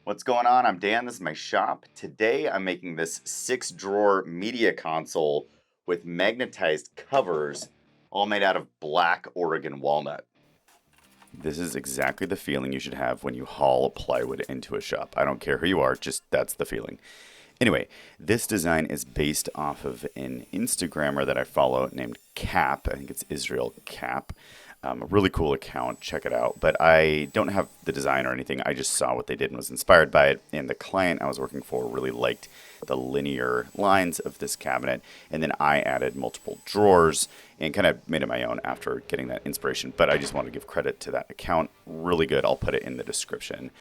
What's going on? I'm Dan. This is my shop. Today I'm making this 6-drawer media console with magnetized covers, all made out of black Oregon walnut. This is exactly the feeling you should have when you haul plywood into a shop. I don't care who you are, just that's the feeling. Anyway, this design is based off of an Instagrammer that I follow named Cap. I think it's Israel Cap. A really cool account. Check it out. But I don't have the design or anything. I just saw what they did and was inspired by it. And the client I was working for really liked the linear lines of this cabinet. And then I added multiple drawers and kind of made it my own after getting that inspiration. But I just want to give credit to that account. Really good. I'll put it in the description.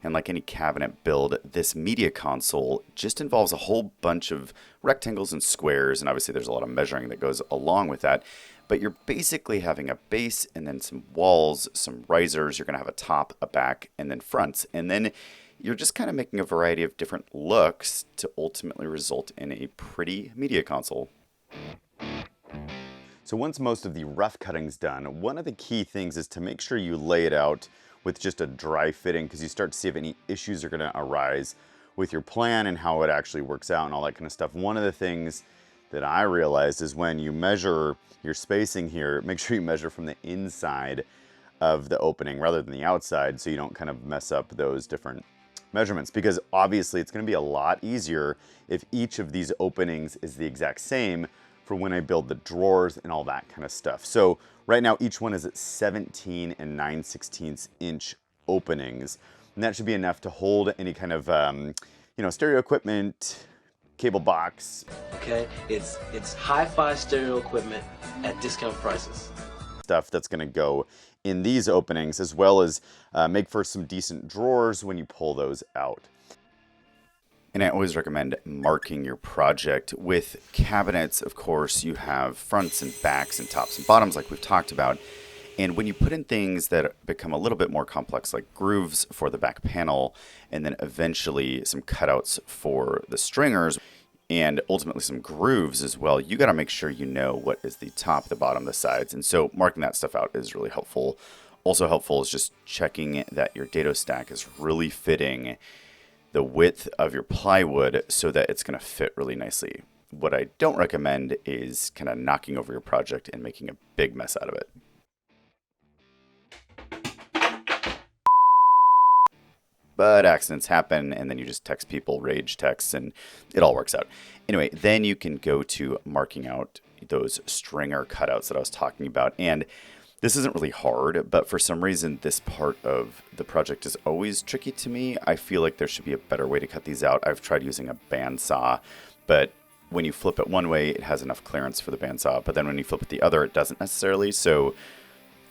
And like any cabinet build, this media console just involves a whole bunch of rectangles and squares. And obviously there's a lot of measuring that goes along with that. But you're basically having a base and then some walls, some risers. You're going to have a top, a back, and then fronts. And then you're just kind of making a variety of different looks to ultimately result in a pretty media console. So once most of the rough cutting's done, one of the key things is to make sure you lay it out with just a dry fitting, because you start to see if any issues are going to arise with your plan and how it actually works out and all that kind of stuff. One of the things that I realized is when you measure your spacing here, make sure you measure from the inside of the opening rather than the outside, so you don't kind of mess up those different measurements, because obviously it's going to be a lot easier if each of these openings is the exact same for when I build the drawers and all that kind of stuff. So right now each one is at 17 and 9/16 inch openings, and that should be enough to hold any kind of stereo equipment, cable box. Okay, it's hi-fi stereo equipment at discount prices. Stuff that's going to go in these openings, as well as make for some decent drawers when you pull those out. And I always recommend marking your project. With cabinets, of course, you have fronts and backs and tops and bottoms like we've talked about. And when you put in things that become a little bit more complex, like grooves for the back panel, and then eventually some cutouts for the stringers, and ultimately some grooves as well, you got to make sure you know what is the top, the bottom, the sides. And so marking that stuff out is really helpful. Also helpful is just checking that your dado stack is really fitting the width of your plywood so that it's going to fit really nicely. What I don't recommend is kind of knocking over your project and making a big mess out of it. But accidents happen, and then you just text people, rage texts, and it all works out. Anyway, then you can go to marking out those stringer cutouts that I was talking about. And this isn't really hard, but for some reason, this part of the project is always tricky to me. I feel like there should be a better way to cut these out. I've tried using a bandsaw, but when you flip it one way, it has enough clearance for the bandsaw. But then when you flip it the other, it doesn't necessarily. So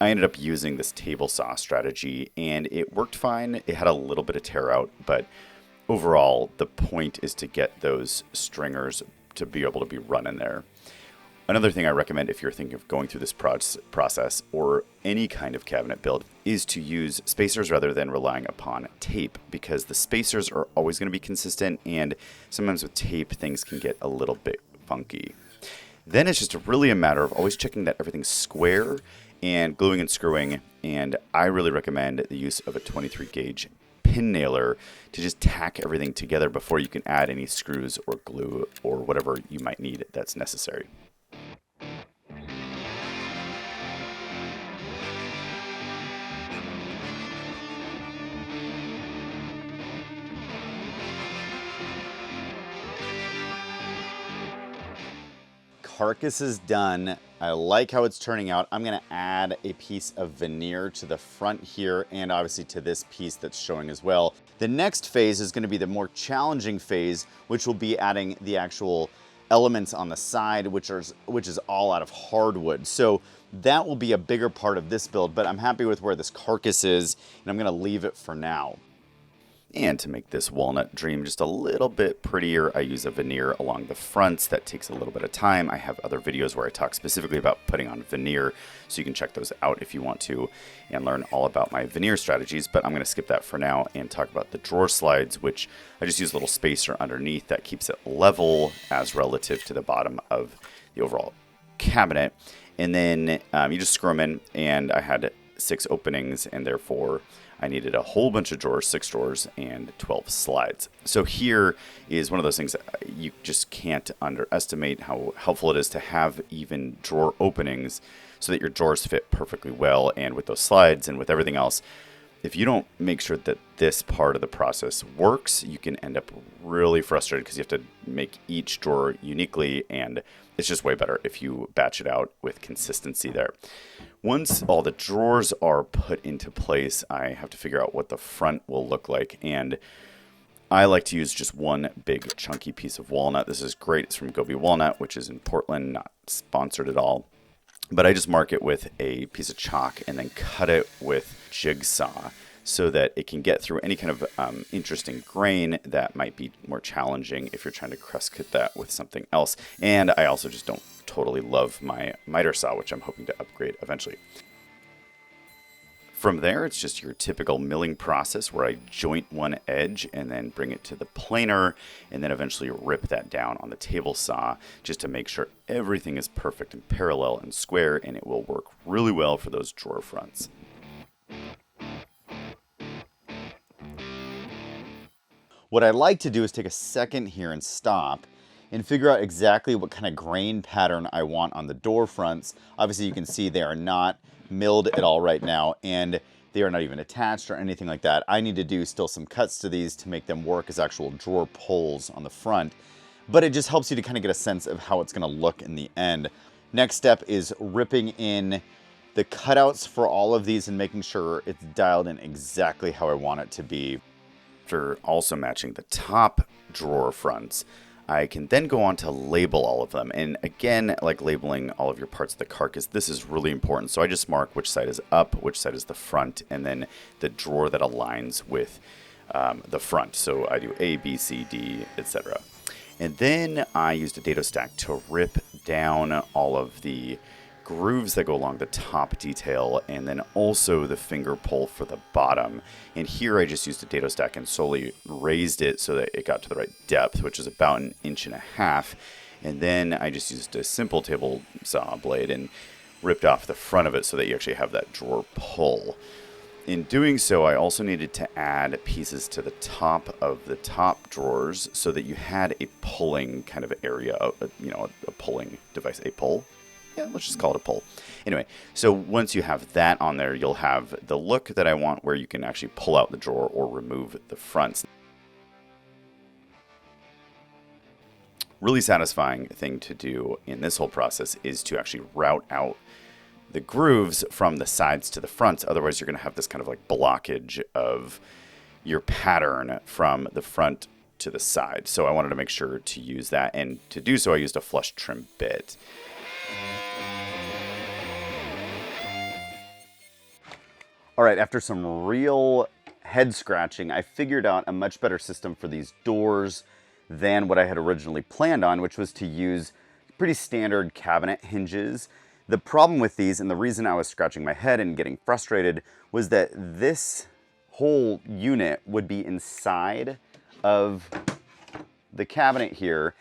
I ended up using this table saw strategy, and it worked fine. It had a little bit of tear out, but overall, the point is to get those stringers to be able to be run in there. Another thing I recommend if you're thinking of going through this process or any kind of cabinet build is to use spacers rather than relying upon tape, because the spacers are always going to be consistent, and sometimes with tape things can get a little bit funky. Then it's just really a matter of always checking that everything's square and gluing and screwing, and I really recommend the use of a 23 gauge pin nailer to just tack everything together before you can add any screws or glue or whatever you might need that's necessary. Carcass is done. I like how it's turning out. I'm going to add a piece of veneer to the front here, and obviously to this piece that's showing as well. The next phase is going to be the more challenging phase, which will be adding the actual elements on the side, which is all out of hardwood. So that will be a bigger part of this build, but I'm happy with where this carcass is, and I'm going to leave it for now. And to make this walnut dream just a little bit prettier, I use a veneer along the fronts. That takes a little bit of time. I have other videos where I talk specifically about putting on veneer, so you can check those out if you want to and learn all about my veneer strategies. But I'm going to skip that for now and talk about the drawer slides, which I just use a little spacer underneath that keeps it level as relative to the bottom of the overall cabinet. And then you just screw them in, and I had 6 openings, and therefore I needed a whole bunch of drawers, 6 drawers, and 12 slides. So here is one of those things that you just can't underestimate how helpful it is to have even drawer openings so that your drawers fit perfectly well. And with those slides and with everything else, if you don't make sure that this part of the process works, you can end up really frustrated because you have to make each drawer uniquely, and it's just way better if you batch it out with consistency there. Once all the drawers are put into place, I have to figure out what the front will look like, and I like to use just one big chunky piece of walnut. This is great. It's from Gobi Walnut, which is in Portland, not sponsored at all. But I just mark it with a piece of chalk and then cut it with jigsaw so that it can get through any kind of interesting grain that might be more challenging if you're trying to crust cut that with something else. And I also just don't totally love my miter saw, which I'm hoping to upgrade eventually. From there, it's just your typical milling process where I joint one edge and then bring it to the planer and then eventually rip that down on the table saw just to make sure everything is perfect and parallel and square, and it will work really well for those drawer fronts. What I like to do is take a second here and stop and figure out exactly what kind of grain pattern I want on the door fronts. Obviously you can see they are not milled at all right now, and they are not even attached or anything like that. I need to do still some cuts to these to make them work as actual drawer pulls on the front, but it just helps you to kind of get a sense of how it's going to look in the end. Next step is ripping in the cutouts for all of these and making sure it's dialed in exactly how I want it to be. After also matching the top drawer fronts, I can then go on to label all of them. And again, like labeling all of your parts of the carcass, this is really important. So I just mark which side is up, which side is the front, and then the drawer that aligns with the front. So I do A, B, C, D, etc. And then I used a dado stack to rip down all of the grooves that go along the top detail, and then also the finger pull for the bottom. And here I just used a dado stack and solely raised it so that it got to the right depth, which is about 1.5 inches. And then I just used a simple table saw blade and ripped off the front of it so that you actually have that drawer pull. In doing so, I also needed to add pieces to the top of the top drawers so that you had a pulling kind of area, a pulling device, a pull. Yeah, let's just call it a pull. Anyway, so once you have that on there, you'll have the look that I want where you can actually pull out the drawer or remove the fronts. Really satisfying thing to do in this whole process is to actually route out the grooves from the sides to the fronts. Otherwise, you're going to have this kind of like blockage of your pattern from the front to the side. So I wanted to make sure to use that. And to do so, I used a flush trim bit. All right, after some real head scratching, I figured out a much better system for these doors than what I had originally planned on, which was to use pretty standard cabinet hinges. The problem with these, and the reason I was scratching my head and getting frustrated, was that this whole unit would be inside of the cabinet here,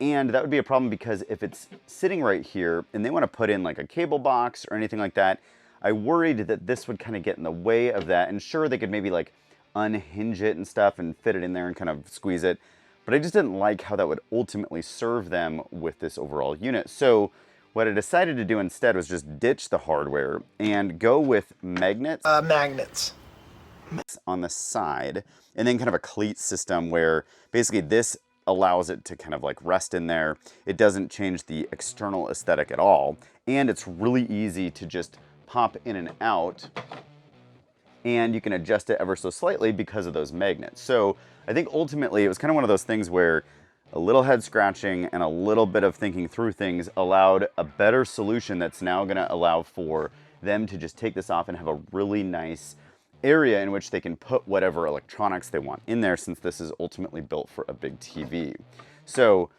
and that would be a problem because if it's sitting right here and they want to put in like a cable box or anything like that, I worried that this would kind of get in the way of that. And sure, they could maybe like unhinge it and stuff and fit it in there and kind of squeeze it, but I just didn't like how that would ultimately serve them with this overall unit. So what I decided to do instead was just ditch the hardware and go with magnets. Magnets On the side, and then kind of a cleat system where basically this allows it to kind of like rest in there. It doesn't change the external aesthetic at all, and it's really easy to just pop in and out, and you can adjust it ever so slightly because of those magnets. So I think ultimately it was kind of one of those things where a little head scratching and a little bit of thinking through things allowed a better solution that's now going to allow for them to just take this off and have a really nice area in which they can put whatever electronics they want in there, since this is ultimately built for a big TV. So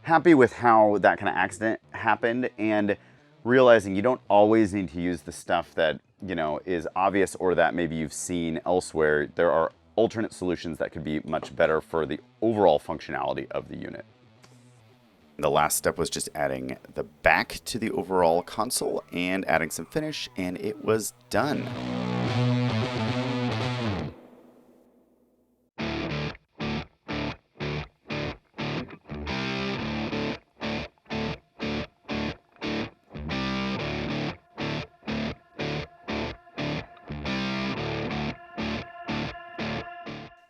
happy with how that kind of accident happened, and realizing you don't always need to use the stuff that, you know, is obvious or that maybe you've seen elsewhere. There are alternate solutions that could be much better for the overall functionality of the unit. The last step was just adding the back to the overall console and adding some finish, and it was done.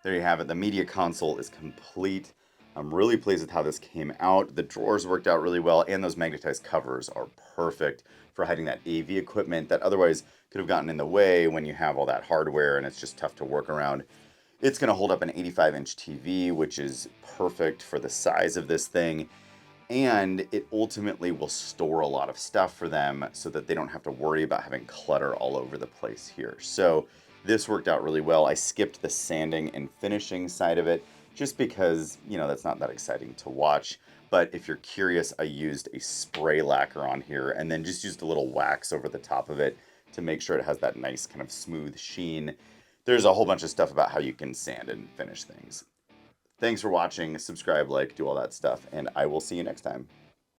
there you have it. The media console is complete. I'm really pleased with how this came out. The drawers worked out really well, and those magnetized covers are perfect for hiding that AV equipment that otherwise could have gotten in the way when you have all that hardware and it's just tough to work around. It's going to hold up an 85-inch TV, which is perfect for the size of this thing. And it ultimately will store a lot of stuff for them so that they don't have to worry about having clutter all over the place here. So this worked out really well. I skipped the sanding and finishing side of it just because, that's not that exciting to watch. But if you're curious, I used a spray lacquer on here and then just used a little wax over the top of it to make sure it has that nice kind of smooth sheen. There's a whole bunch of stuff about how you can sand and finish things. Thanks for watching. Subscribe, like, do all that stuff, and I will see you next time.